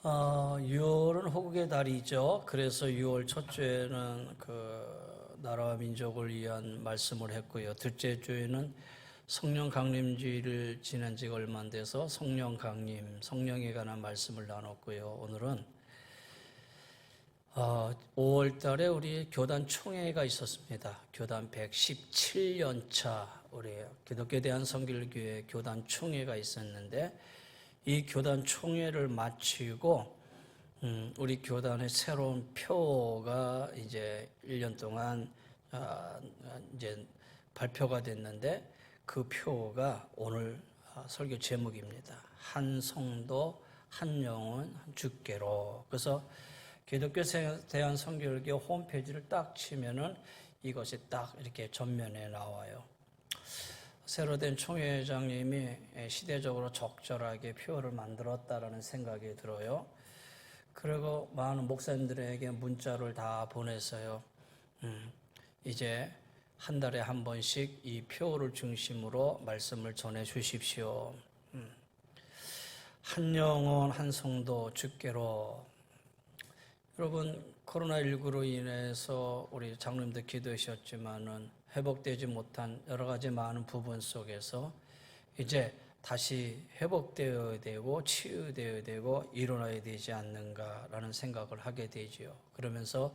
6월은 호국의 달이죠. 그래서 6월 첫 주에는 나라와 민족을 위한 말씀을 했고요. 둘째 주에는 성령 강림주의를 지난 지가 얼마 안 돼서 성령 강림, 성령에 관한 말씀을 나눴고요. 오늘은 5월 달에 우리 교단 총회가 있었습니다. 교단 117년 차 우리 기독교 대한성결교회 교단 총회가 있었는데 이 교단 총회를 마치고 우리 교단의 새로운 표가 이제 1년 동안 이제 발표가 됐는데 그 표가 오늘 설교 제목입니다. 한 성도 한 영혼 한 주께로. 그래서 기독교 대한성결교 홈페이지를 딱 치면은 이것이 딱 이렇게 전면에 나와요. 새로 된 총회장님이 시대적으로 적절하게 표를 만들었다라는 생각이 들어요. 그리고 많은 목사님들에게 문자를 다 보냈어요. 이제 한 달에 한 번씩 이 표를 중심으로 말씀을 전해 주십시오. 한 영혼 한 성도 주께로. 여러분, 코로나19로 인해서 우리 장로님들 기도하셨지만은 회복되지 못한 여러 가지 많은 부분 속에서 이제 다시 회복되어야 되고 치유되어야 되고 일어나야 되지 않는가라는 생각을 하게 되지요. 그러면서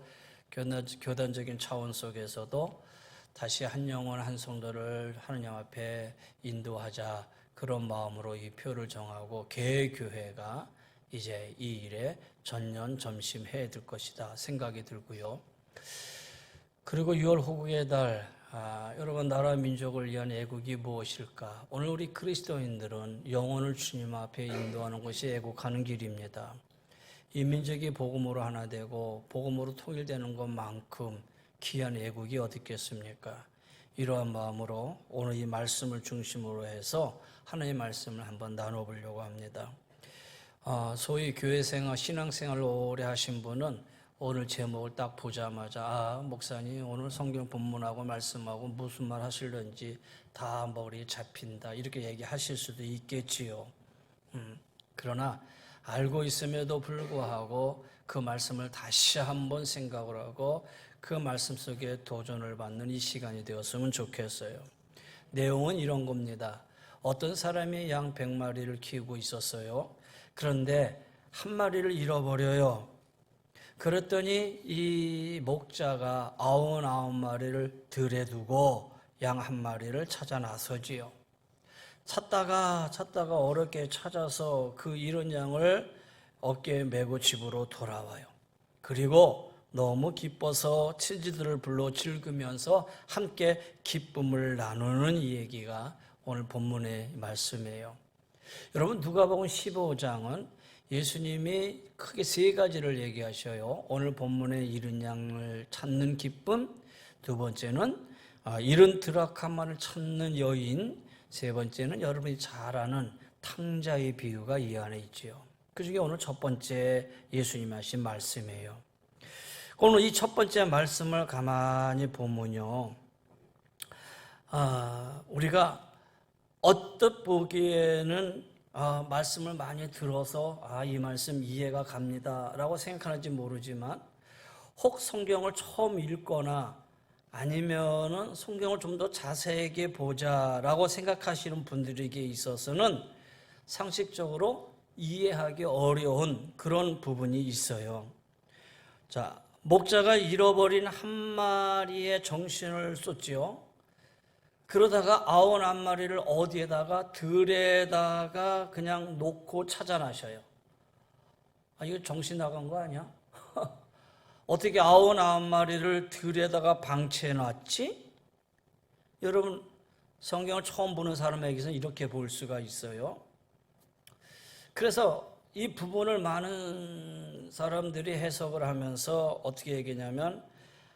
교단적인 차원 속에서도 다시 한 영혼 한 성도를 하느님 앞에 인도하자, 그런 마음으로 이 표를 정하고 개교회가 이제 이 일에 전념점심해야 될 것이다 생각이 들고요. 그리고 6월 호국의 달, 여러분, 나라 민족을 위한 애국이 무엇일까? 오늘 우리 그리스도인들은 영혼을 주님 앞에 인도하는 것이 애국하는 길입니다. 이 민족이 복음으로 하나 되고 복음으로 통일되는 것만큼 귀한 애국이 어디 있겠습니까? 이러한 마음으로 오늘 이 말씀을 중심으로 해서 하나님의 말씀을 한번 나눠보려고 합니다. 소위 교회생활, 신앙생활을 오래 하신 분은 오늘 제목을 딱 보자마자 목사님 오늘 성경 본문하고 말씀하고 무슨 말 하실런지 다 머리에 잡힌다 이렇게 얘기하실 수도 있겠지요. 그러나 알고 있음에도 불구하고 그 말씀을 다시 한번 생각을 하고 그 말씀 속에 도전을 받는 이 시간이 되었으면 좋겠어요. 내용은 이런 겁니다. 어떤 사람이 양 100마리를 키우고 있었어요. 그런데 한 마리를 잃어버려요. 그랬더니 이 목자가 99마리를 들에 두고 양 한 마리를 찾아 나서지요. 찾다가 어렵게 찾아서 그 잃은 양을 어깨에 메고 집으로 돌아와요. 그리고 너무 기뻐서 친지들을 불러 즐기면서 함께 기쁨을 나누는 이 얘기가 오늘 본문의 말씀이에요. 여러분, 누가복음 15장은 예수님이 크게 세 가지를 얘기하셔요. 오늘 본문의 잃은 양을 찾는 기쁨, 두 번째는 잃은 드라크마를 찾는 여인, 세 번째는 여러분이 잘 아는 탕자의 비유가 이 안에 있지요. 그 중에 오늘 첫 번째 예수님이 하신 말씀이에요. 오늘 이 첫 번째 말씀을 가만히 보면요, 우리가 언뜻 보기에는 말씀을 많이 들어서 이 말씀 이해가 갑니다 라고 생각하는지 모르지만, 혹 성경을 처음 읽거나 아니면은 성경을 좀 더 자세하게 보자라고 생각하시는 분들에게 있어서는 상식적으로 이해하기 어려운 그런 부분이 있어요. 자, 목자가 잃어버린 한 마리의 정신을 쏟지요. 그러다가 99마리를 어디에다가 들에다가 그냥 놓고 찾아나셔요. 이거 정신 나간 거 아니야? 어떻게 99마리를 들에다가 방치해놨지? 여러분, 성경을 처음 보는 사람에게서는 이렇게 볼 수가 있어요. 그래서 이 부분을 많은 사람들이 해석을 하면서 어떻게 얘기냐면,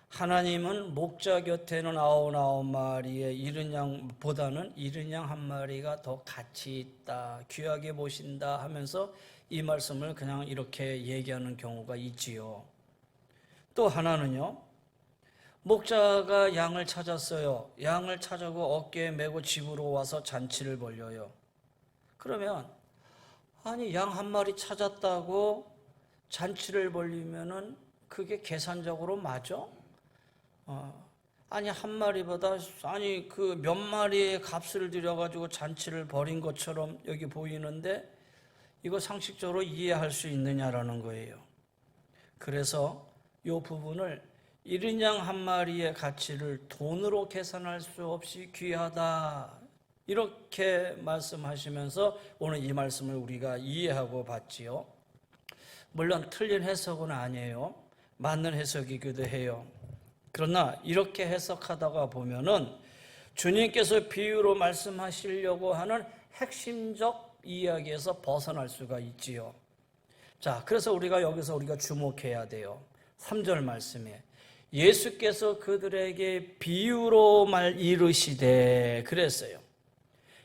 하나님은 목자 곁에는 99마리의 잃은 양보다는 잃은 양 한 마리가 더 가치 있다, 귀하게 보신다 하면서 이 말씀을 그냥 이렇게 얘기하는 경우가 있지요. 또 하나는요, 목자가 양을 찾았어요. 양을 찾아고 어깨에 메고 집으로 와서 잔치를 벌려요. 그러면 양 한 마리 찾았다고 잔치를 벌리면은 그게 계산적으로 맞아? 아니 한 마리보다 아니 그 몇 마리의 값을 들여가지고 잔치를 벌인 것처럼 여기 보이는데 이거 상식적으로 이해할 수 있느냐라는 거예요. 그래서 이 부분을 1인 양 한 마리의 가치를 돈으로 계산할 수 없이 귀하다 이렇게 말씀하시면서 오늘 이 말씀을 우리가 이해하고 봤지요. 물론 틀린 해석은 아니에요. 맞는 해석이기도 해요. 그러나 이렇게 해석하다가 보면은 주님께서 비유로 말씀하시려고 하는 핵심적 이야기에서 벗어날 수가 있지요. 자, 그래서 우리가 여기서 주목해야 돼요. 3절 말씀에 예수께서 그들에게 비유로 이르시되 그랬어요.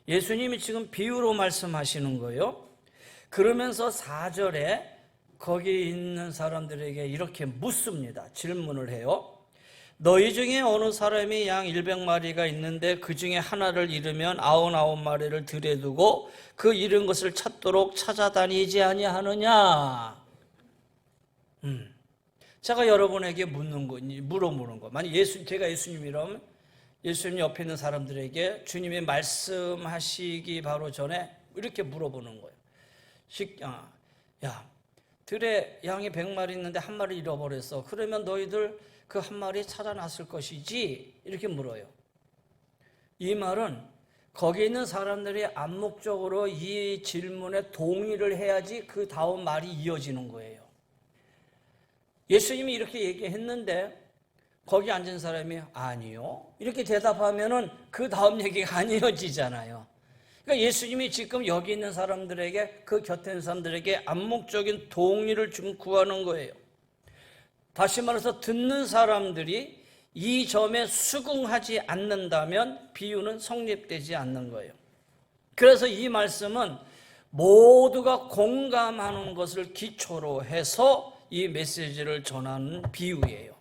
예수님이 지금 비유로 말씀하시는 거예요. 그러면서 4절에 거기 있는 사람들에게 이렇게 묻습니다. 질문을 해요. 너희 중에 어느 사람이 양 100마리가 있는데 그 중에 하나를 잃으면 99마리를 들여 두고 그 잃은 것을 찾도록 찾아다니지 아니하느냐? 제가 여러분에게 물어보는 거. 만약 제가 예수님이라면 예수님 옆에 있는 사람들에게 주님이 말씀하시기 바로 전에 이렇게 물어보는 거예요. 야, 들에 양이 100마리 있는데 한 마리 잃어버렸어. 그러면 너희들 그 한 마리 찾아놨을 것이지? 이렇게 물어요. 이 말은 거기 있는 사람들이 암묵적으로 이 질문에 동의를 해야지 그 다음 말이 이어지는 거예요. 예수님이 이렇게 얘기했는데 거기 앉은 사람이 아니요 이렇게 대답하면은 그 다음 얘기가 안 이어지잖아요. 그러니까 예수님이 지금 여기 있는 사람들에게 그 곁에 있는 사람들에게 암묵적인 동의를 좀 구하는 거예요. 다시 말해서 듣는 사람들이 이 점에 수긍하지 않는다면 비유는 성립되지 않는 거예요. 그래서 이 말씀은 모두가 공감하는 것을 기초로 해서 이 메시지를 전하는 비유예요.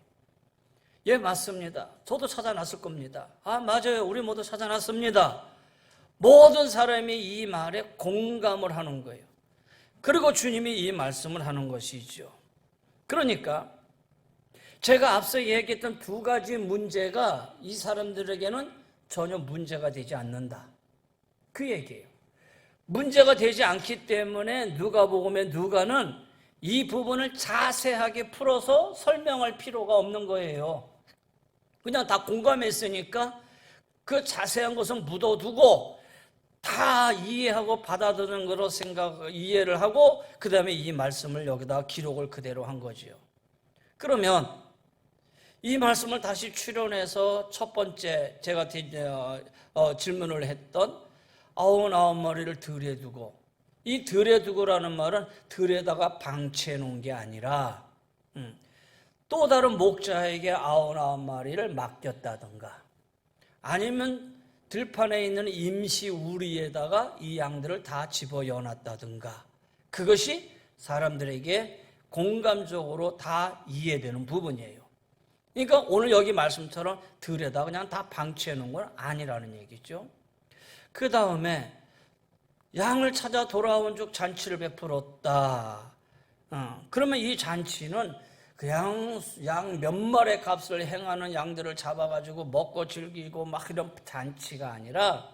예, 맞습니다. 저도 찾아놨을 겁니다. 맞아요. 우리 모두 찾아놨습니다. 모든 사람이 이 말에 공감을 하는 거예요. 그리고 주님이 이 말씀을 하는 것이죠. 그러니까 제가 앞서 얘기했던 두 가지 문제가 이 사람들에게는 전혀 문제가 되지 않는다. 그 얘기예요. 문제가 되지 않기 때문에 누가는 이 부분을 자세하게 풀어서 설명할 필요가 없는 거예요. 그냥 다 공감했으니까 그 자세한 것은 묻어두고 다 이해하고 받아들이는 거로 이해를 하고 그 다음에 이 말씀을 여기다 기록을 그대로 한 거지요. 그러면 이 말씀을 다시 추론해서 첫 번째 제가 질문을 했던 99마리를 들여두고, 이 들여두고라는 말은 들에다가 방치해 놓은 게 아니라 또 다른 목자에게 99마리를 맡겼다든가 아니면 들판에 있는 임시 우리에다가 이 양들을 다 집어넣어 놨다든가, 그것이 사람들에게 공감적으로 다 이해되는 부분이에요. 그러니까 오늘 여기 말씀처럼 들에다 그냥 다 방치해 놓은 건 아니라는 얘기죠. 그 다음에 양을 찾아 돌아온 즉 잔치를 베풀었다. 그러면 이 잔치는 그냥 양 몇 마리의 값을 행하는 양들을 잡아가지고 먹고 즐기고 막 이런 잔치가 아니라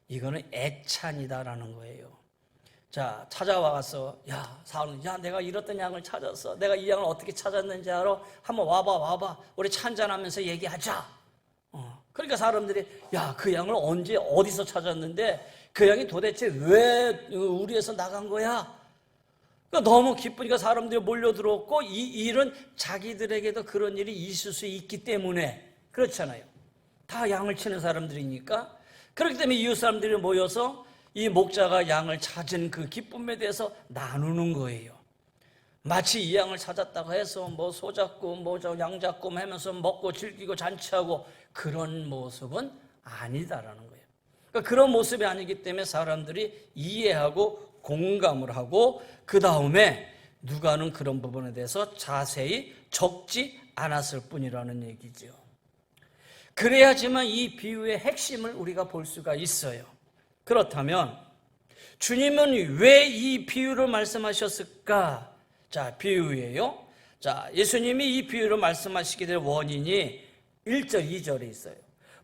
이거는 애찬이다라는 거예요. 자, 찾아와서 야, 내가 잃었던 양을 찾았어. 내가 이 양을 어떻게 찾았는지 알아? 한번 와봐. 우리 차 한잔하면서 얘기하자. 그러니까 사람들이 그 양을 언제 어디서 찾았는데 그 양이 도대체 왜 우리에서 나간 거야? 그러니까 너무 기쁘니까 사람들이 몰려들었고 이 일은 자기들에게도 그런 일이 있을 수 있기 때문에 그렇잖아요. 다 양을 치는 사람들이니까. 그렇기 때문에 이웃 사람들이 모여서 이 목자가 양을 찾은 그 기쁨에 대해서 나누는 거예요. 마치 이 양을 찾았다고 해서 소 잡고 양 잡고 하면서 먹고 즐기고 잔치하고 그런 모습은 아니다라는 거예요. 그러니까 그런 모습이 아니기 때문에 사람들이 이해하고 공감을 하고 그 다음에 누가는 그런 부분에 대해서 자세히 적지 않았을 뿐이라는 얘기죠. 그래야지만 이 비유의 핵심을 우리가 볼 수가 있어요. 그렇다면 주님은 왜 이 비유를 말씀하셨을까? 자, 비유예요. 자, 예수님이 이 비유를 말씀하시게 될 원인이 1절, 2절에 있어요.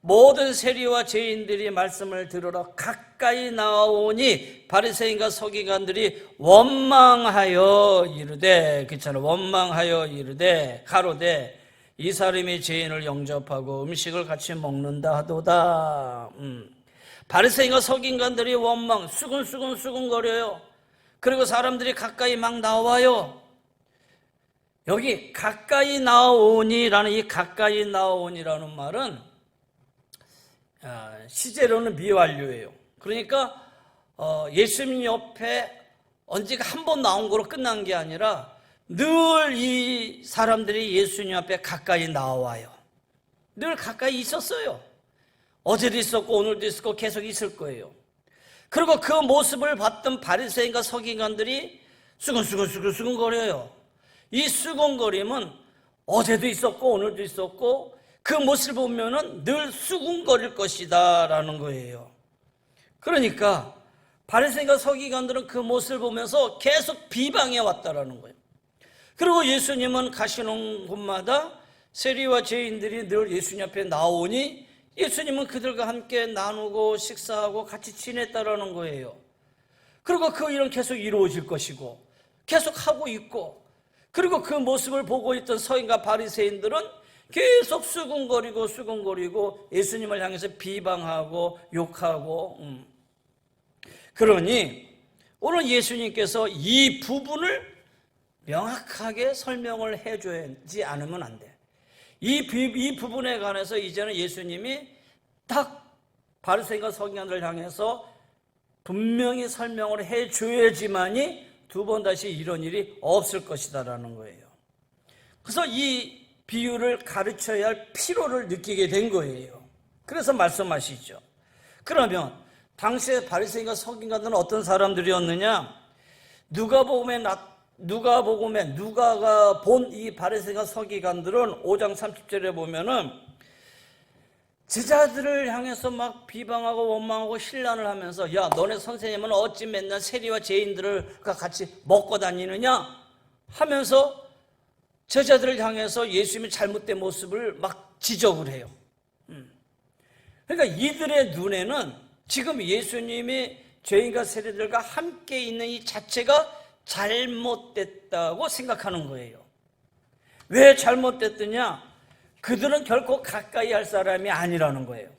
모든 세리와 죄인들이 말씀을 들으러 가까이 나오니 바리새인과 서기관들이 원망하여 이르되, 그렇잖아요. 원망하여 이르되 가로되 이 사람이 죄인을 영접하고 음식을 같이 먹는다 하도다. 바리새인과 서기관들이 원망, 수근수근거려요. 그리고 사람들이 가까이 막 나와요. 여기 가까이 나오니라는 이 가까이 나오니라는 말은 시제로는 미완료예요. 그러니까 예수님 옆에 언제가 한 번 나온 거로 끝난 게 아니라 늘 이 사람들이 예수님 앞에 가까이 나와요. 늘 가까이 있었어요. 어제도 있었고 오늘도 있었고 계속 있을 거예요. 그리고 그 모습을 봤던 바리새인과 서기관들이 수근거려요. 이 수근거림은 어제도 있었고 오늘도 있었고 그 모습을 보면은 늘 수군거릴 것이다 라는 거예요. 그러니까 바리새인과 서기관들은 그 모습을 보면서 계속 비방해 왔다라는 거예요. 그리고 예수님은 가시는 곳마다 세리와 죄인들이 늘 예수님 앞에 나오니 예수님은 그들과 함께 나누고 식사하고 같이 지냈다라는 거예요. 그리고 그 일은 계속 이루어질 것이고 계속 하고 있고, 그리고 그 모습을 보고 있던 서기관과 바리새인들은 계속 수군거리고 예수님을 향해서 비방하고 욕하고. 그러니 오늘 예수님께서 이 부분을 명확하게 설명을 해줘야지 않으면 안 돼. 이 부분에 관해서 이제는 예수님이 딱 바리새인과 서기관들을 향해서 분명히 설명을 해줘야지만이 두 번 다시 이런 일이 없을 것이다라는 거예요. 그래서 이 비유를 가르쳐야 할 필요를 느끼게 된 거예요. 그래서 말씀하시죠. 그러면 당시에 바리새인과 서기관들은 어떤 사람들이었느냐? 누가가 본 이 바리새인과 서기관들은 5장 30절에 보면은 제자들을 향해서 막 비방하고 원망하고 신란을 하면서, 야, 너네 선생님은 어찌 맨날 세리와 죄인들과 같이 먹고 다니느냐 하면서 제자들을 향해서 예수님의 잘못된 모습을 막 지적을 해요. 그러니까 이들의 눈에는 지금 예수님이 죄인과 세리들과 함께 있는 이 자체가 잘못됐다고 생각하는 거예요. 왜 잘못됐느냐? 그들은 결코 가까이 할 사람이 아니라는 거예요.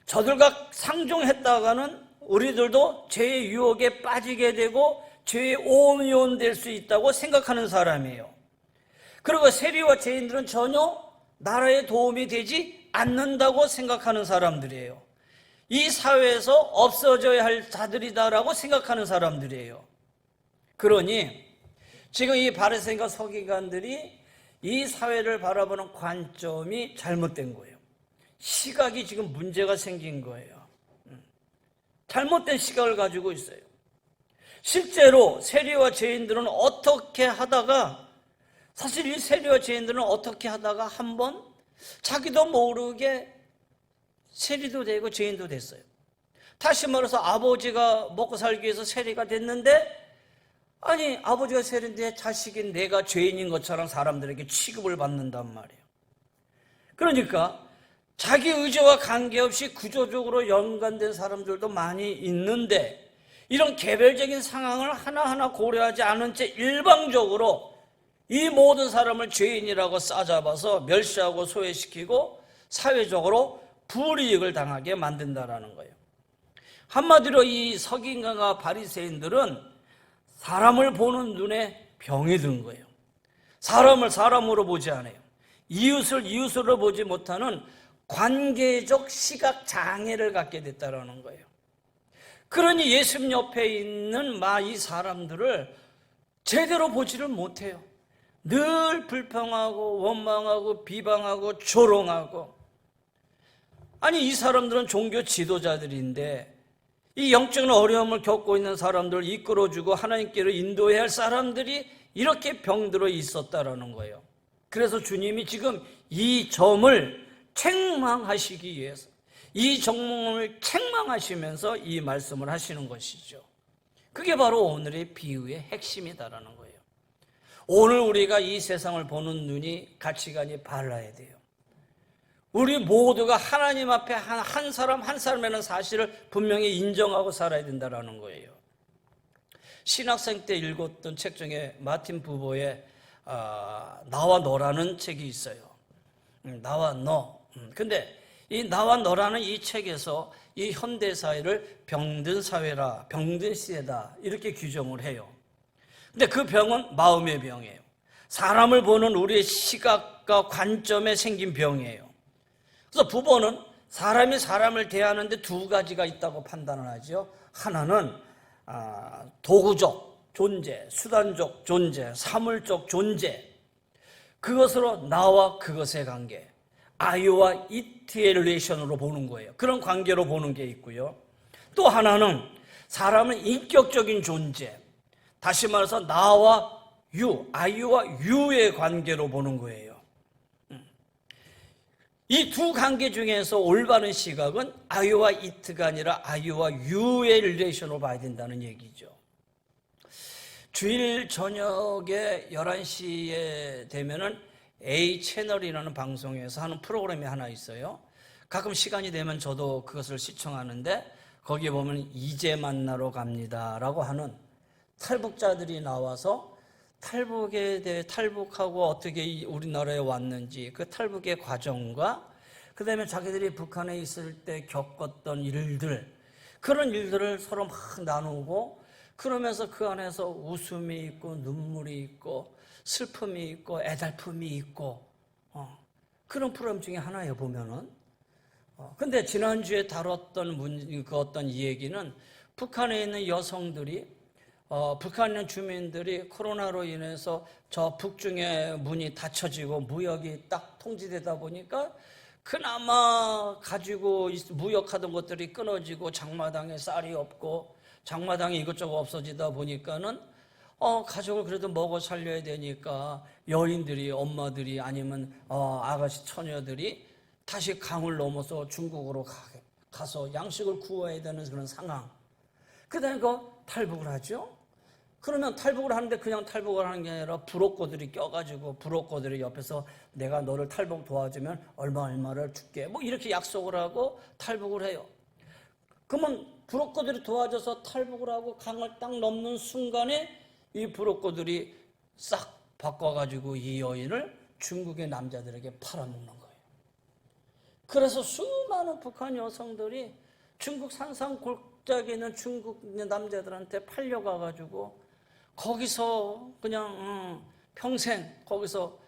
저들과 상종했다가는 우리들도 죄의 유혹에 빠지게 되고 죄의 오염될 수 있다고 생각하는 사람이에요. 그리고 세리와 죄인들은 전혀 나라에 도움이 되지 않는다고 생각하는 사람들이에요. 이 사회에서 없어져야 할 자들이다라고 생각하는 사람들이에요. 그러니 지금 이 바리새인과 서기관들이 이 사회를 바라보는 관점이 잘못된 거예요. 시각이 지금 문제가 생긴 거예요. 잘못된 시각을 가지고 있어요. 실제로 세리와 죄인들은 어떻게 하다가, 사실 이 세리와 죄인들은 어떻게 하다가 한번 자기도 모르게 세리도 되고 죄인도 됐어요. 다시 말해서 아버지가 먹고 살기 위해서 세리가 됐는데, 아니 아버지가 세리인데 자식인 내가 죄인인 것처럼 사람들에게 취급을 받는단 말이에요. 그러니까 자기 의지와 관계없이 구조적으로 연관된 사람들도 많이 있는데, 이런 개별적인 상황을 하나하나 고려하지 않은 채 일방적으로 이 모든 사람을 죄인이라고 싸잡아서 멸시하고 소외시키고 사회적으로 불이익을 당하게 만든다라는 거예요. 한마디로 이 서기관과 바리새인들은 사람을 보는 눈에 병이 든 거예요. 사람을 사람으로 보지 않아요. 이웃을 이웃으로 보지 못하는 관계적 시각 장애를 갖게 됐다는 거예요. 그러니 예수님 옆에 있는 이 사람들을 제대로 보지를 못해요. 늘 불평하고 원망하고 비방하고 조롱하고. 아니 이 사람들은 종교 지도자들인데 이 영적인 어려움을 겪고 있는 사람들을 이끌어주고 하나님께로 인도해야 할 사람들이 이렇게 병들어 있었다라는 거예요. 그래서 주님이 지금 이 점을 책망하시기 위해서, 이 점을 책망하시면서 이 말씀을 하시는 것이죠. 그게 바로 오늘의 비유의 핵심이다라는 거예요. 오늘 우리가 이 세상을 보는 눈이, 가치관이 달라야 돼요. 우리 모두가 하나님 앞에 한 사람 한 사람이라는 사실을 분명히 인정하고 살아야 된다는 거예요. 신학생 때 읽었던 책 중에 마틴 부버의 나와 너라는 책이 있어요. 나와 너. 근데 이 나와 너라는 이 책에서 이 현대 사회를 병든 사회라, 병든 시대다 이렇게 규정을 해요. 근데 그 병은 마음의 병이에요. 사람을 보는 우리의 시각과 관점에 생긴 병이에요. 그래서 부버는 사람이 사람을 대하는데 두 가지가 있다고 판단을 하죠. 하나는 도구적 존재, 수단적 존재, 사물적 존재, 그것으로 나와 그것의 관계, I와 it의 릴레이션으로 보는 거예요. 그런 관계로 보는 게 있고요. 또 하나는 사람은 인격적인 존재, 다시 말해서 나와 you, I와 you의 관계로 보는 거예요. 이 두 관계 중에서 올바른 시각은 I와 it가 아니라 I와 you의 릴레이션으로 봐야 된다는 얘기죠. 주일 저녁에 11시에 되면은 A 채널이라는 방송에서 하는 프로그램이 하나 있어요. 가끔 시간이 되면 저도 그것을 시청하는데 거기에 보면 이제 만나러 갑니다 라고 하는 탈북자들이 나와서 탈북에 대해 탈북하고 어떻게 우리나라에 왔는지 그 탈북의 과정과 그 다음에 자기들이 북한에 있을 때 겪었던 일들, 그런 일들을 서로 막 나누고 그러면서 그 안에서 웃음이 있고 눈물이 있고 슬픔이 있고 애달픔이 있고 그런 프로그램 중에 하나예요 보면은. 근데 지난주에 다뤘던 그 어떤 이 얘기는 북한에 있는 여성들이 북한에 있는 주민들이 코로나로 인해서 저 북중의 문이 닫혀지고 무역이 딱 통제되다 보니까 그나마 가지고 무역하던 것들이 끊어지고 장마당에 쌀이 없고 장마당에 이것저것 없어지다 보니까는 가족을 그래도 먹어 살려야 되니까 여인들이, 엄마들이 아니면 아가씨 처녀들이 다시 강을 넘어서 중국으로 가서 양식을 구워야 되는 그런 상황. 그러니까 탈북을 하죠. 그러면 탈북을 하는데 그냥 탈북을 하는 게 아니라 부록고들이 껴가지고 부록고들이 옆에서 내가 너를 탈북 도와주면 얼마를 줄게 뭐 이렇게 약속을 하고 탈북을 해요. 그러면 부록고들이 도와줘서 탈북을 하고 강을 딱 넘는 순간에 이 부록고들이 싹 바꿔가지고 이 여인을 중국의 남자들에게 팔아먹는 거예요. 그래서 수많은 북한 여성들이 중국 산상 골짜기에 있는 중국 남자들한테 팔려가가지고 거기서 그냥 평생 거기서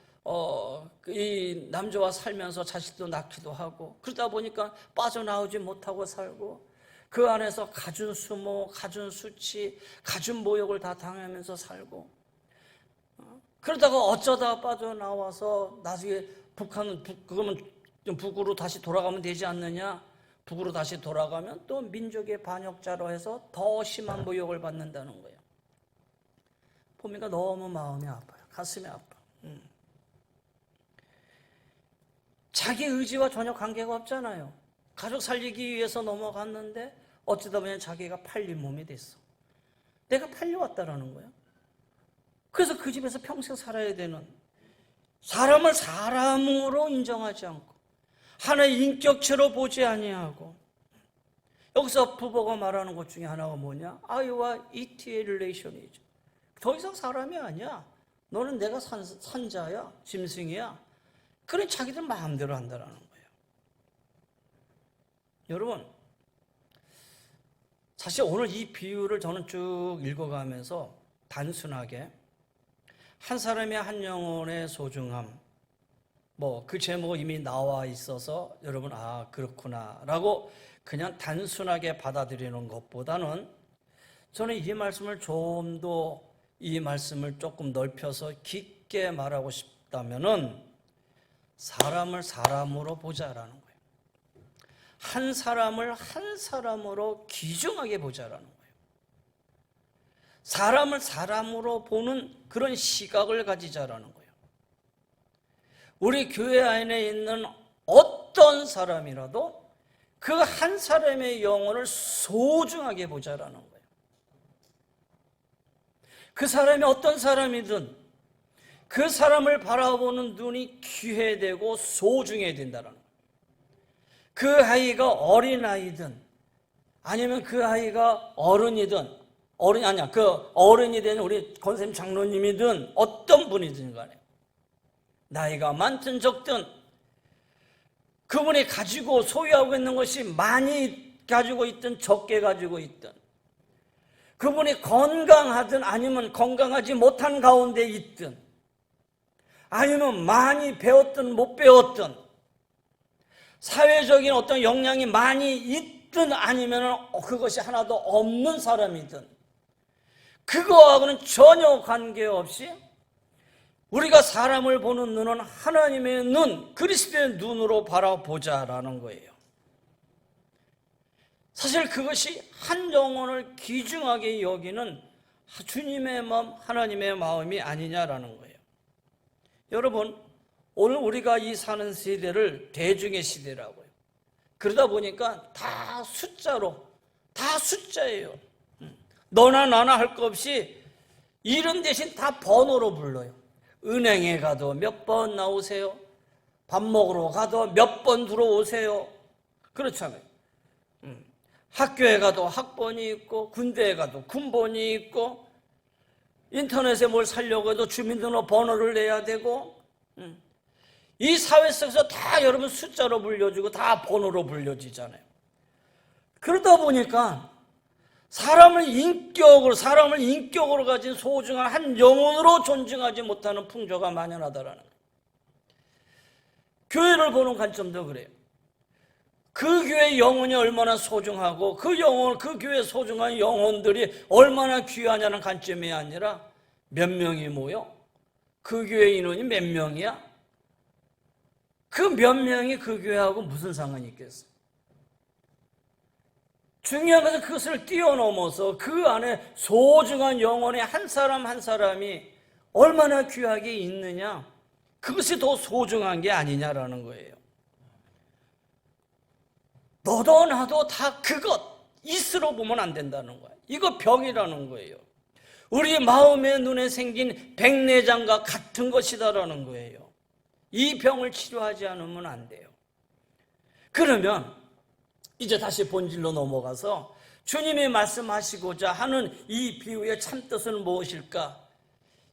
이 남자와 살면서 자식도 낳기도 하고 그러다 보니까 빠져나오지 못하고 살고 그 안에서 갖은 수모, 갖은 수치, 갖은 모욕을 다 당하면서 살고 그러다가 어쩌다 빠져나와서 나중에 그러면 좀 북으로 다시 돌아가면 되지 않느냐? 북으로 다시 돌아가면 또 민족의 반역자로 해서 더 심한 모욕을 받는다는 거예요. 보니까 너무 마음이 아파요. 가슴이 아파. 자기 의지와 전혀 관계가 없잖아요. 가족 살리기 위해서 넘어갔는데 어쩌다 보면 자기가 팔린 몸이 됐어. 내가 팔려왔다라는 거야. 그래서 그 집에서 평생 살아야 되는, 사람을 사람으로 인정하지 않고 하나의 인격체로 보지 아니하고, 여기서 부부가 말하는 것 중에 하나가 뭐냐? I와 it의 릴레이션이죠. 더 이상 사람이 아니야. 너는 내가 산자야, 짐승이야. 그런 자기들 마음대로 한다는 거예요. 여러분, 사실 오늘 이 비유를 저는 쭉 읽어가면서 단순하게 한 사람의 한 영혼의 소중함, 뭐 그 제목은 이미 나와 있어서 여러분 그렇구나 라고 그냥 단순하게 받아들이는 것보다는 저는 이 말씀을 좀 더 이 말씀을 조금 넓혀서 깊게 말하고 싶다면은 사람을 사람으로 보자라는 거예요. 한 사람을 한 사람으로 귀중하게 보자라는 거예요. 사람을 사람으로 보는 그런 시각을 가지자라는 거예요. 우리 교회 안에 있는 어떤 사람이라도 그 한 사람의 영혼을 소중하게 보자라는 거예요. 그 사람이 어떤 사람이든 그 사람을 바라보는 눈이 귀해되고 소중해야 된다는 거예요. 그 아이가 어린아이든 아니면 그 아이가 어른이든 어른이 된 우리 권쌤 장로님이든 어떤 분이든 간에 나이가 많든 적든 그분이 가지고 소유하고 있는 것이 많이 가지고 있든 적게 가지고 있든 그분이 건강하든 아니면 건강하지 못한 가운데 있든 아니면 많이 배웠든 못 배웠든 사회적인 어떤 역량이 많이 있든 아니면 그것이 하나도 없는 사람이든 그거하고는 전혀 관계없이 우리가 사람을 보는 눈은 하나님의 눈, 그리스도의 눈으로 바라보자라는 거예요. 사실 그것이 한 영혼을 귀중하게 여기는 주님의 마음, 하나님의 마음이 아니냐라는 거예요. 여러분, 오늘 우리가 이 사는 시대를 대중의 시대라고요. 그러다 보니까 다 숫자예요. 너나 나나 할 것 없이 이름 대신 다 번호로 불러요. 은행에 가도 몇 번 나오세요. 밥 먹으러 가도 몇 번 들어오세요. 그렇잖아요. 학교에 가도 학번이 있고 군대에 가도 군번이 있고 인터넷에 뭘 사려고 해도 주민등록 번호를 내야 되고 이 사회 속에서 다 여러분 숫자로 불려지고 다 번호로 불려지잖아요. 그러다 보니까 사람을 인격으로 가진 소중한 한 영혼으로 존중하지 못하는 풍조가 만연하다라는 거예요. 교회를 보는 관점도 그래요. 그 교회 영혼이 얼마나 소중하고 그 교회 소중한 영혼들이 얼마나 귀하냐는 관점이 아니라 몇 명이 모여? 그 교회 인원이 몇 명이야? 그 몇 명이 그 교회하고 무슨 상관이 있겠어요? 중요한 것은 그것을 뛰어넘어서 그 안에 소중한 영혼의 한 사람 한 사람이 얼마나 귀하게 있느냐, 그것이 더 소중한 게 아니냐라는 거예요. 너도 나도 다 이스로 보면 안 된다는 거예요. 이거 병이라는 거예요. 우리 마음의 눈에 생긴 백내장과 같은 것이다라는 거예요. 이 병을 치료하지 않으면 안 돼요. 그러면 이제 다시 본질로 넘어가서 주님이 말씀하시고자 하는 이 비유의 참뜻은 무엇일까?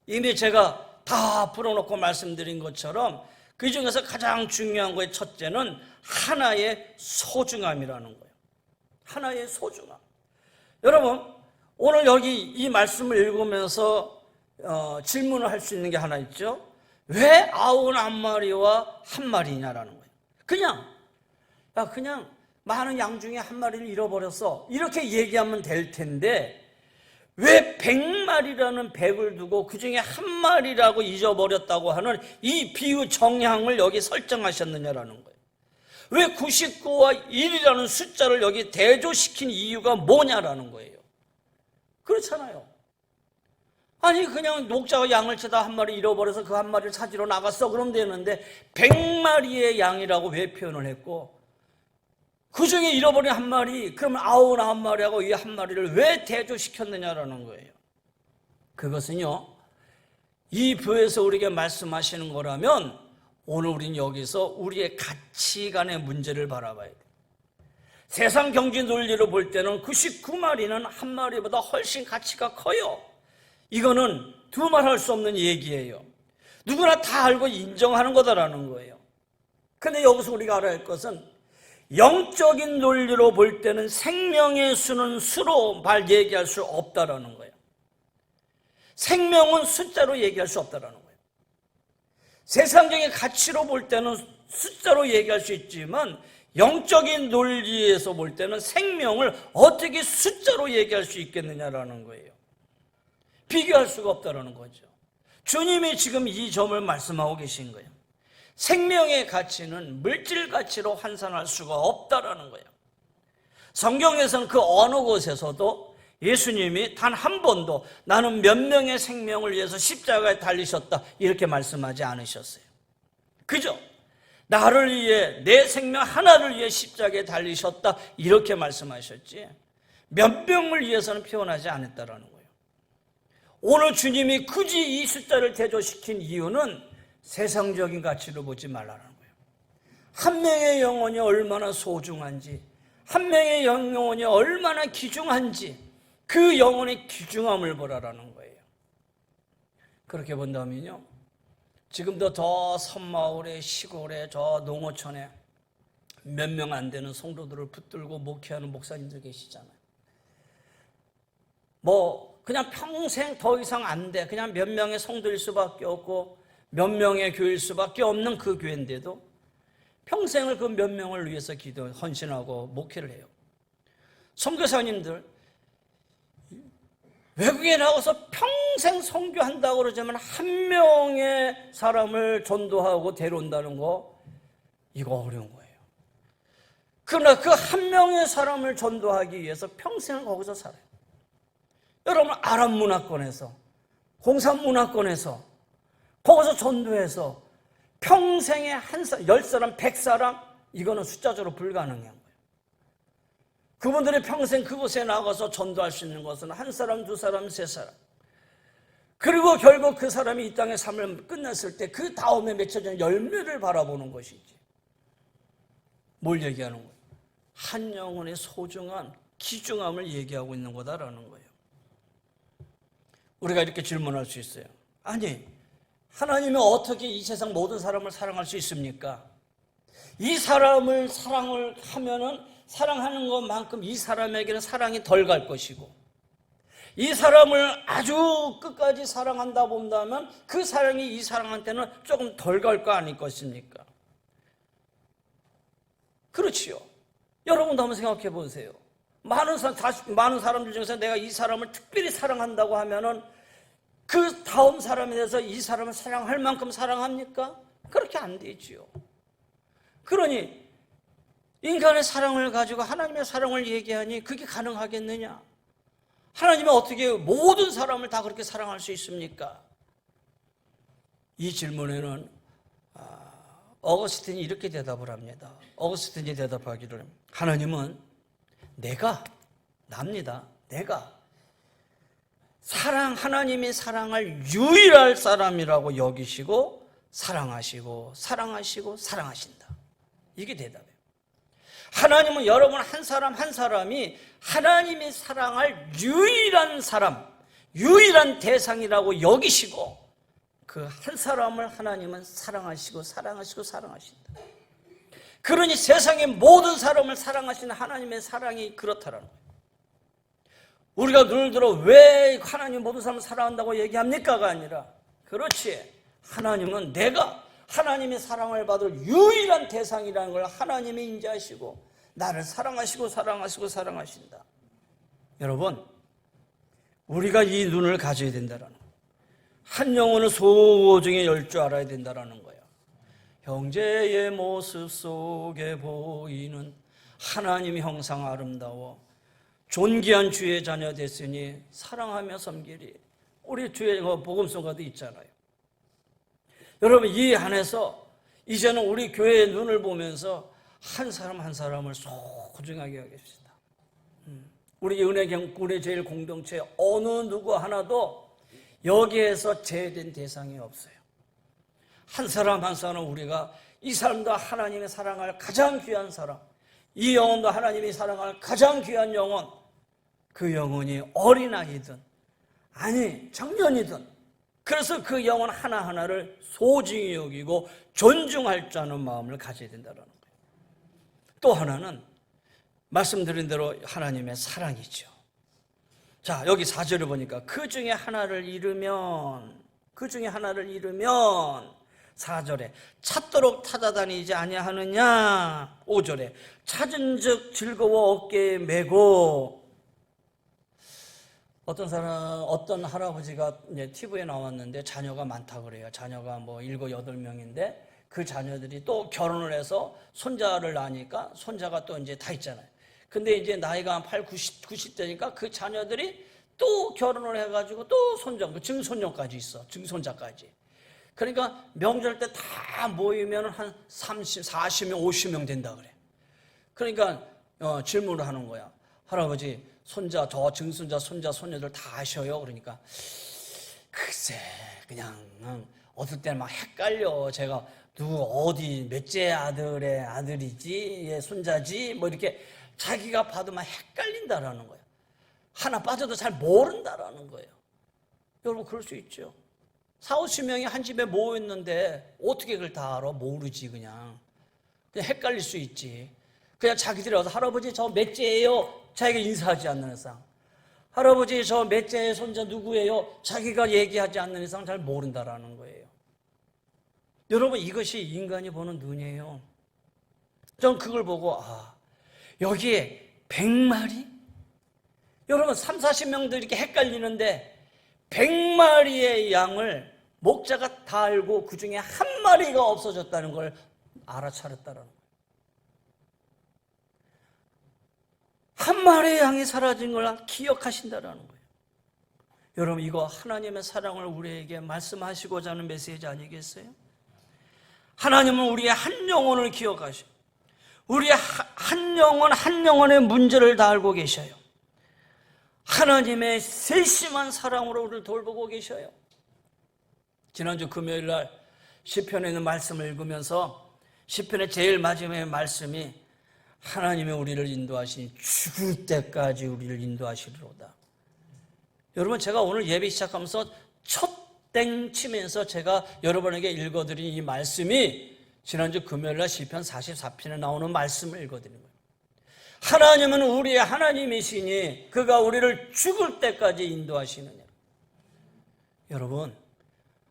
이미 제가 다 풀어놓고 말씀드린 것처럼 그 중에서 가장 중요한 거의 첫째는 하나의 소중함이라는 거예요. 하나의 소중함. 여러분, 오늘 여기 이 말씀을 읽으면서 질문을 할 수 있는 게 하나 있죠. 왜 99마리와 1마리냐라는 거예요. 그냥 많은 양 중에 1마리를 잃어버렸어, 이렇게 얘기하면 될 텐데 왜 100마리라는 100을 두고 그 중에 1마리라고 잊어버렸다고 하는 이 비유 정량을 여기 설정하셨느냐라는 거예요. 왜 99와 1이라는 숫자를 여기 대조시킨 이유가 뭐냐라는 거예요. 그렇잖아요. 아니 그냥 목자가 양을 치다 1마리 잃어버려서 그 1마리를 찾으러 나갔어, 그럼 되는데 100마리의 양이라고 왜 표현을 했고 그 중에 잃어버린 1마리, 그러면 99마리하고 이 1마리를 왜 대조시켰느냐라는 거예요. 그것은요, 이 부에서 우리에게 말씀하시는 거라면 오늘 우리는 여기서 우리의 가치관의 문제를 바라봐야 돼요. 세상 경제 논리로 볼 때는 99마리는 1마리보다 훨씬 가치가 커요. 이거는 두말할 수 없는 얘기예요. 누구나 다 알고 인정하는 거다라는 거예요. 그런데 여기서 우리가 알아야 할 것은 영적인 논리로 볼 때는 생명의 수는 수로 얘기할 수 없다라는 거예요. 생명은 숫자로 얘기할 수 없다라는 거예요. 세상적인 가치로 볼 때는 숫자로 얘기할 수 있지만 영적인 논리에서 볼 때는 생명을 어떻게 숫자로 얘기할 수 있겠느냐라는 거예요. 비교할 수가 없다라는 거죠. 주님이 지금 이 점을 말씀하고 계신 거예요. 생명의 가치는 물질 가치로 환산할 수가 없다라는 거예요. 성경에서는 그 어느 곳에서도 예수님이 단 한 번도 나는 몇 명의 생명을 위해서 십자가에 달리셨다 이렇게 말씀하지 않으셨어요. 그죠? 나를 위해, 내 생명 하나를 위해 십자가에 달리셨다 이렇게 말씀하셨지 몇 명을 위해서는 표현하지 않았다라는 거예요. 오늘 주님이 굳이 이 숫자를 대조시킨 이유는 세상적인 가치로 보지 말라는 거예요. 한 명의 영혼이 얼마나 소중한지, 한 명의 영혼이 얼마나 귀중한지 그 영혼의 귀중함을 보라라는 거예요. 그렇게 본다면요, 지금도 저 섬마을에, 시골에, 저 농어촌에 몇 명 안 되는 성도들을 붙들고 목회하는 목사님들 계시잖아요. 그냥 평생 더 이상 안 돼. 그냥 몇 명의 성도일 수밖에 없고 몇 명의 교회일 수밖에 없는 그 교회인데도 평생을 그 몇 명을 위해서 헌신하고 목회를 해요. 선교사님들 외국에 나가서 평생 선교한다고 그러자면 한 명의 사람을 전도하고 데려온다는 거, 이거 어려운 거예요. 그러나 그 한 명의 사람을 전도하기 위해서 평생을 거기서 살아요. 여러분, 아랍 문화권에서, 공산 문화권에서 거기서 전도해서 평생에 10사람, 100사람, 이거는 숫자적으로 불가능한 거예요. 그분들이 평생 그곳에 나가서 전도할 수 있는 것은 1사람, 2사람, 3사람. 그리고 결국 그 사람이 이 땅의 삶을 끝냈을 때 그 다음에 맺혀진 열매를 바라보는 것이지. 뭘 얘기하는 거예요? 한 영혼의 소중한 귀중함을 얘기하고 있는 거다라는 거예요. 우리가 이렇게 질문할 수 있어요. 아니, 하나님이 어떻게 이 세상 모든 사람을 사랑할 수 있습니까? 이 사람을 사랑을 하면은 사랑하는 것만큼 이 사람에게는 사랑이 덜 갈 것이고, 이 사람을 아주 끝까지 사랑한다 본다면 그 사랑이 이 사람한테는 조금 덜 갈 거 아닐 것입니까? 그렇지요. 여러분도 한번 생각해 보세요. 많은 사람들 중에서 내가 이 사람을 특별히 사랑한다고 하면은 그 다음 사람에 대해서 이 사람을 사랑할 만큼 사랑합니까? 그렇게 안 되지요. 그러니 인간의 사랑을 가지고 하나님의 사랑을 얘기하니 그게 가능하겠느냐? 하나님은 어떻게 모든 사람을 다 그렇게 사랑할 수 있습니까? 이 질문에는 어거스틴이 이렇게 대답을 합니다. 어거스틴이 대답하기를, 하나님은 납니다. 내가 하나님이 사랑할 유일할 사람이라고 여기시고 사랑하시고 사랑하신다. 이게 대답이에요. 하나님은 여러분 한 사람 한 사람이 하나님이 사랑할 유일한 사람, 유일한 대상이라고 여기시고 그 한 사람을 하나님은 사랑하시고 사랑하신다. 그러니 세상의 모든 사람을 사랑하시는 하나님의 사랑이 그렇다라는 거예요. 우리가 늘 들어 왜 하나님 모든 사람을 사랑한다고 얘기합니까가 아니라, 그렇지, 하나님은 내가 하나님의 사랑을 받을 유일한 대상이라는 걸 하나님이 인지하시고 나를 사랑하시고 사랑하신다. 여러분, 우리가 이 눈을 가져야 된다는 거예요. 한 영혼을 소중히 열 줄 알아야 된다는 거예요. 형제의 모습 속에 보이는 하나님의 형상 아름다워 존귀한 주의 자녀 됐으니 사랑하며 섬기리. 우리 주의 복음서가도 있잖아요. 여러분, 이 안에서 이제는 우리 교회의 눈을 보면서 한 사람 한 사람을 소중하게 여깁시다. 우리 은혜 제일 공동체 어느 누구 하나도 여기에서 제외된 대상이 없어요. 한 사람 한 사람 우리가 이 사람도 하나님의 사랑할 가장 귀한 사람, 이 영혼도 하나님이 사랑할 가장 귀한 영혼, 그 영혼이 어린아이든 아니 청년이든, 그래서 그 영혼 하나하나를 소중히 여기고 존중할 줄 아는 마음을 가져야 된다는 거예요. 또 하나는 말씀드린 대로 하나님의 사랑이죠. 자, 여기 4절을 보니까 그 중에 하나를 잃으면 4절에 찾도록 찾아다니지 아니하느냐. 5절에 찾은즉 즐거워 어깨에 메고. 어떤 할아버지가 이제 TV에 나왔는데 자녀가 많다 그래요. 자녀가 7, 8명인데 그 자녀들이 또 결혼을 해서 손자를 낳으니까 손자가 또 이제 다 있잖아요. 근데 이제 나이가 한 8, 90대니까 그 자녀들이 또 결혼을 해가지고 또 증손녀까지 있어. 증손자까지. 그러니까 명절 때 다 모이면 한 30, 40명, 50명 된다 그래. 그러니까 질문을 하는 거야. 할아버지, 손자, 저 증손자, 손자, 손녀들 다 아셔요? 그러니까 글쎄 그냥 어떨 때는 막 헷갈려. 제가 누구 어디 몇째 아들의 아들이지, 얘 손자지, 뭐 이렇게 자기가 봐도 막 헷갈린다라는 거예요. 하나 빠져도 잘 모른다라는 거예요. 여러분 그럴 수 있죠. 40-50명이 한 집에 모였는데 어떻게 그걸 다 알아? 모르지. 그냥 헷갈릴 수 있지. 그냥 자기들이 와서 할아버지 저 몇째예요? 자기가 인사하지 않는 이상, 할아버지 저 몇째 손자 누구예요? 자기가 얘기하지 않는 이상 잘 모른다라는 거예요. 여러분 이것이 인간이 보는 눈이에요. 전 그걸 보고 여기에 100마리? 여러분 30-40명도 이렇게 헷갈리는데 100마리의 양을 목자가 다 알고 그 중에 한 마리가 없어졌다는 걸 알아차렸다는 거예요. 한 마리의 양이 사라진 걸 기억하신다는 거예요. 여러분 이거 하나님의 사랑을 우리에게 말씀하시고자 하는 메시지 아니겠어요? 하나님은 우리의 한 영혼을 기억하셔. 우리의 한 영혼 한 영혼의 문제를 다 알고 계셔요. 하나님의 세심한 사랑으로 우리를 돌보고 계셔요. 지난주 금요일 날 시편에 있는 말씀을 읽으면서 시편의 제일 마지막의 말씀이 하나님의 우리를 인도하시니 죽을 때까지 우리를 인도하시리로다. 여러분 제가 오늘 예배 시작하면서 첫 땡 치면서 제가 여러분에게 읽어드린 이 말씀이 지난주 금요일 날 시편 44편에 나오는 말씀을 읽어드린 거예요. 하나님은 우리의 하나님이시니 그가 우리를 죽을 때까지 인도하시느냐. 여러분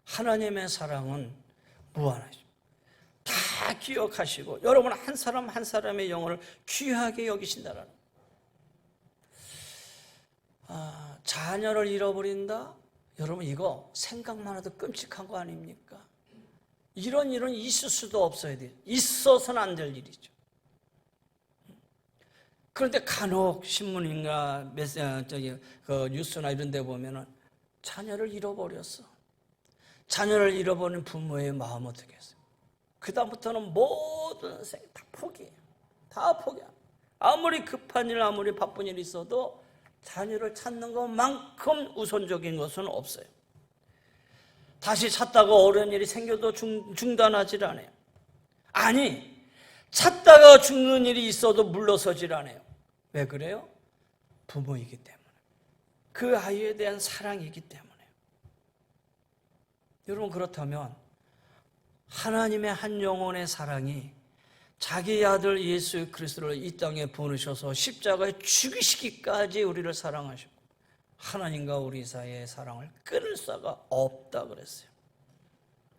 하나님의 사랑은 무한하십니다. 다 기억하시고 여러분 한 사람 한 사람의 영혼을 귀하게 여기신다라는 자녀를 잃어버린다? 여러분 이거 생각만 해도 끔찍한 거 아닙니까? 이런 일은 있을 수도 없어야 돼요. 있어서는 안 될 일이죠. 그런데 간혹 신문이나 그 뉴스나 이런 데 보면은 자녀를 잃어버렸어. 자녀를 잃어버린 부모의 마음 어떻게 했어요? 그다음부터는 모든 생 다 포기해요. 다 포기해요. 아무리 급한 일, 아무리 바쁜 일이 있어도 자녀를 찾는 것만큼 우선적인 것은 없어요. 다시 찾다가 어려운 일이 생겨도 중단하질 않아요. 아니, 찾다가 죽는 일이 있어도 물러서질 않아요. 왜 그래요? 부모이기 때문에. 그 아이에 대한 사랑이기 때문에. 여러분 그렇다면 하나님의 한 영혼의 사랑이 자기 아들 예수 그리스도를 이 땅에 보내셔서 십자가에 죽이시기까지 우리를 사랑하시고 하나님과 우리 사이의 사랑을 끊을 수가 없다 그랬어요.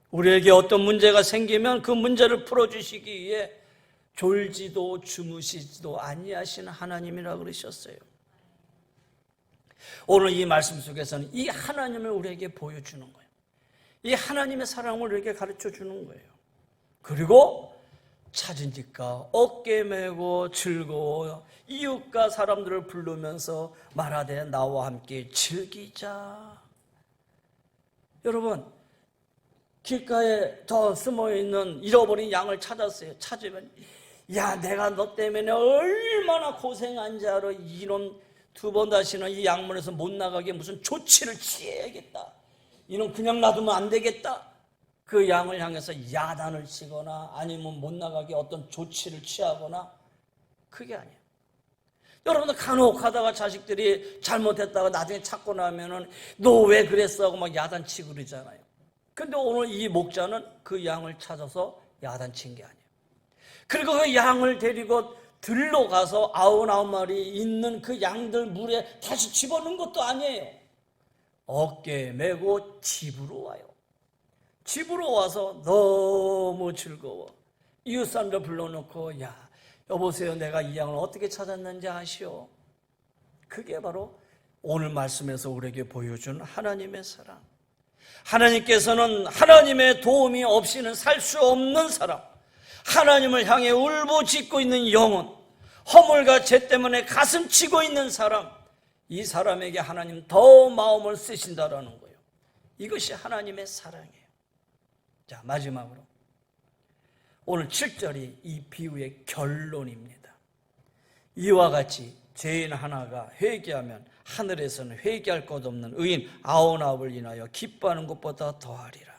우리에게 어떤 문제가 생기면 그 문제를 풀어주시기 위해 졸지도 주무시지도 아니하시는 하나님이라 그러셨어요. 오늘 이 말씀 속에서는 이 하나님을 우리에게 보여주는 거예요. 이 하나님의 사랑을 우리에게 가르쳐주는 거예요. 그리고 찾은 집과 어깨 메고 즐거워 이웃과 사람들을 부르면서 말하되 나와 함께 즐기자. 여러분 길가에 더 숨어있는 잃어버린 양을 찾았어요. 찾으면 야 내가 너 때문에 얼마나 고생한지 알아. 이놈 두 번 다시는 이 양문에서 못 나가게 무슨 조치를 취해야겠다. 이놈 그냥 놔두면 안 되겠다. 그 양을 향해서 야단을 치거나 아니면 못 나가게 어떤 조치를 취하거나 그게 아니에요. 여러분들 간혹 하다가 자식들이 잘못했다가 나중에 찾고 나면은 너 왜 그랬어 하고 막 야단치고 그러잖아요. 근데 오늘 이 목자는 그 양을 찾아서 야단친 게 아니에요. 그리고 그 양을 데리고 들로 가서 99마리 있는 그 양들 물에 다시 집어넣은 것도 아니에요. 어깨에 메고 집으로 와요. 집으로 와서 너무 즐거워. 이웃 사람들 불러놓고 야 여보세요 내가 이 양을 어떻게 찾았는지 아시오? 그게 바로 오늘 말씀에서 우리에게 보여준 하나님의 사랑. 하나님께서는 하나님의 도움이 없이는 살 수 없는 사람, 하나님을 향해 울부짖고 있는 영혼, 허물과 죄 때문에 가슴 치고 있는 사람, 이 사람에게 하나님 더 마음을 쓰신다라는 거예요. 이것이 하나님의 사랑이에요. 자, 마지막으로 오늘 7절이 이 비유의 결론입니다. 이와 같이 죄인 하나가 회개하면 하늘에서는 회개할 것 없는 의인 99을 인하여 기뻐하는 것보다 더하리라.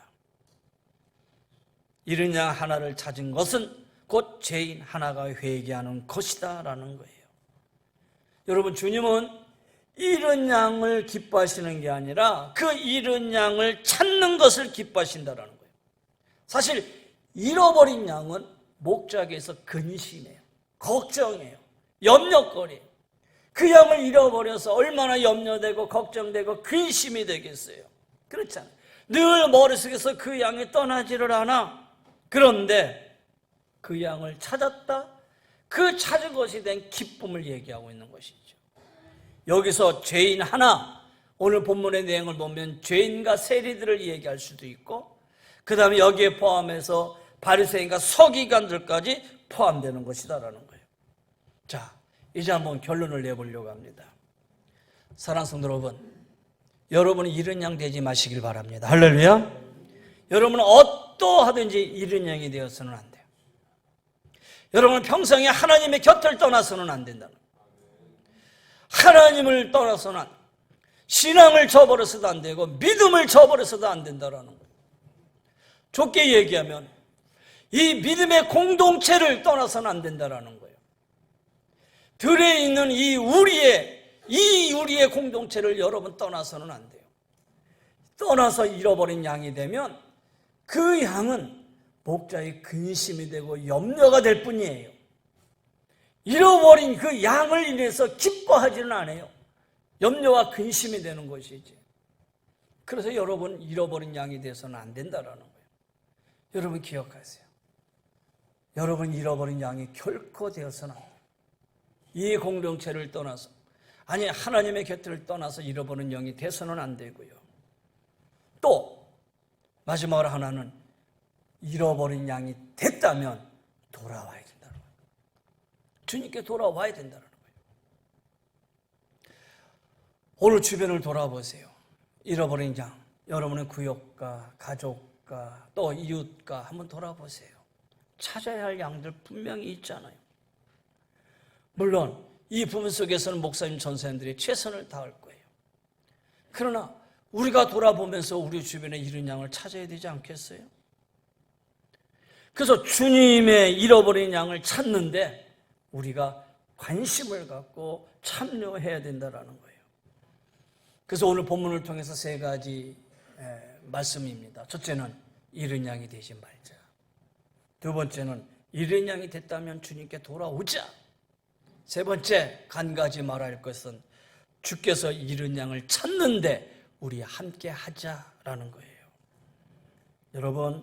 이른 양 하나를 찾은 것은 곧 죄인 하나가 회개하는 것이다 라는 거예요. 여러분, 주님은 이른 양을 기뻐하시는 게 아니라 그 이른 양을 찾는 것을 기뻐하신다라는 거예요. 사실 잃어버린 양은 목자에게서 근심해요. 걱정해요. 염려거려요. 그 양을 잃어버려서 얼마나 염려되고 걱정되고 근심이 되겠어요. 그렇잖아요. 늘 머릿속에서 그 양이 떠나지를 않아. 그런데 그 양을 찾았다. 그 찾은 것에 대한 기쁨을 얘기하고 있는 것이죠. 여기서 죄인 하나, 오늘 본문의 내용을 보면 죄인과 세리들을 얘기할 수도 있고, 그 다음에 여기에 포함해서 바리새인과 서기관들까지 포함되는 것이다라는 거예요. 자, 이제 한번 결론을 내보려고 합니다. 사랑하는 성도 여러분, 여러분은 이른 양 되지 마시길 바랍니다. 할렐루야. 여러분은 어떠하든지 이른 양이 되어서는 안 돼요. 여러분은 평생에 하나님의 곁을 떠나서는 안 된다는 거예요. 하나님을 떠나서는 신앙을 저버려서도 안 되고 믿음을 저버려서도 안 된다는 거예요. 좋게 얘기하면 이 믿음의 공동체를 떠나서는 안 된다는 거예요. 들에 있는 이 우리의 공동체를 여러분 떠나서는 안 돼요. 떠나서 잃어버린 양이 되면 그 양은 목자의 근심이 되고 염려가 될 뿐이에요. 잃어버린 그 양을 인해서 기뻐하지는 않아요. 염려와 근심이 되는 것이지. 그래서 여러분, 잃어버린 양이 돼서는 안 된다는 거예요. 여러분 기억하세요. 여러분 잃어버린 양이 결코 되어서는 안 돼요. 이 공동체를 떠나서, 아니 하나님의 곁을 떠나서 잃어버린 영이 돼서는 안 되고요. 또 마지막으로 하나는 잃어버린 양이 됐다면 돌아와야 된다는 거예요. 주님께 돌아와야 된다는 거예요. 오늘 주변을 돌아보세요. 잃어버린 양, 여러분의 구역과 가족과 또 이웃과 한번 돌아보세요. 찾아야 할 양들 분명히 있잖아요. 물론 이 부분 속에서는 목사님, 전사님들이 최선을 다할 거예요. 그러나 우리가 돌아보면서 우리 주변에 잃은 양을 찾아야 되지 않겠어요? 그래서 주님의 잃어버린 양을 찾는데 우리가 관심을 갖고 참여해야 된다는 거예요. 그래서 오늘 본문을 통해서 세 가지 말씀입니다. 첫째는 잃은 양이 되지 말자. 두 번째는 잃은 양이 됐다면 주님께 돌아오자. 세 번째, 간과하지 말아야 할 것은 주께서 잃은 양을 찾는데 우리 함께 하자라는 거예요. 여러분,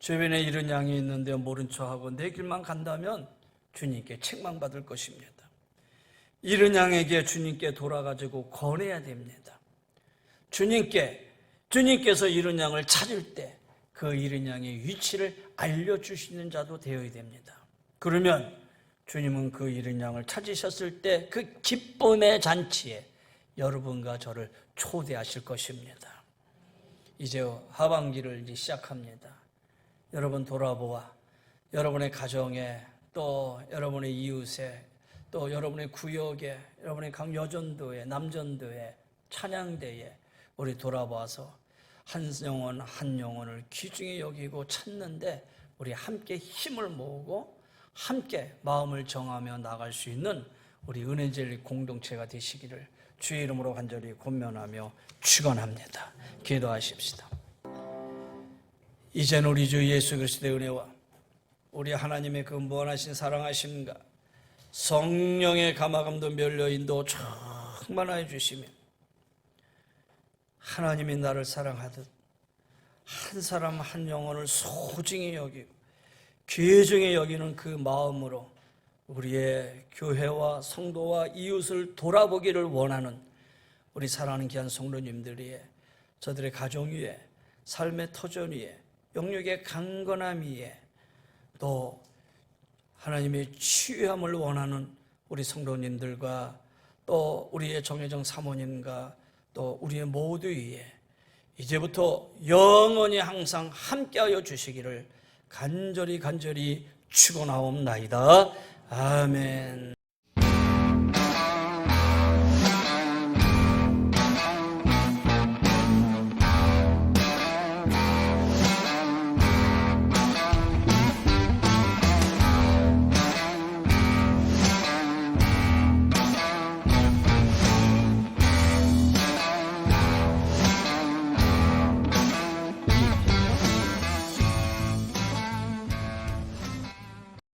주변에 잃은 양이 있는데 모른 척하고 내 길만 간다면 주님께 책망받을 것입니다. 잃은 양에게 주님께 돌아가지고 권해야 됩니다. 주님께서 잃은 양을 찾을 때 그 잃은 양의 위치를 알려주시는 자도 되어야 됩니다. 그러면 주님은 그 잃은 양을 찾으셨을 때 그 기쁨의 잔치에 여러분과 저를 초대하실 것입니다. 이제 하반기를 이제 시작합니다. 여러분 돌아보아 여러분의 가정에, 또 여러분의 이웃에, 또 여러분의 구역에, 여러분의 각 여전도에, 남전도에, 찬양대에 우리 돌아보아서 한 영혼 한 영혼을 귀중히 여기고 찾는데 우리 함께 힘을 모으고 함께 마음을 정하며 나갈 수 있는 우리 은혜젤리 공동체가 되시기를 주의 이름으로 간절히 권면하며 축원합니다. 기도하십시다. 이제는 우리 주 예수 그리스도의 은혜와 우리 하나님의 그 무한하신 사랑하심과 성령의 감화감도 멸려인도 충만하여 주시며 하나님이 나를 사랑하듯 한 사람 한 영혼을 소중히 여기고 귀중히 여기는 그 마음으로 우리의 교회와 성도와 이웃을 돌아보기를 원하는 우리 사랑하는 귀한 성도님들이 저들의 가정 위에, 삶의 터전 위에, 영역의 강건함 위에, 또 하나님의 치유함을 원하는 우리 성도님들과 또 우리의 정혜정 사모님과 또 우리의 모두 위에 이제부터 영원히 항상 함께하여 주시기를 간절히 축원하옵나이다. 아멘.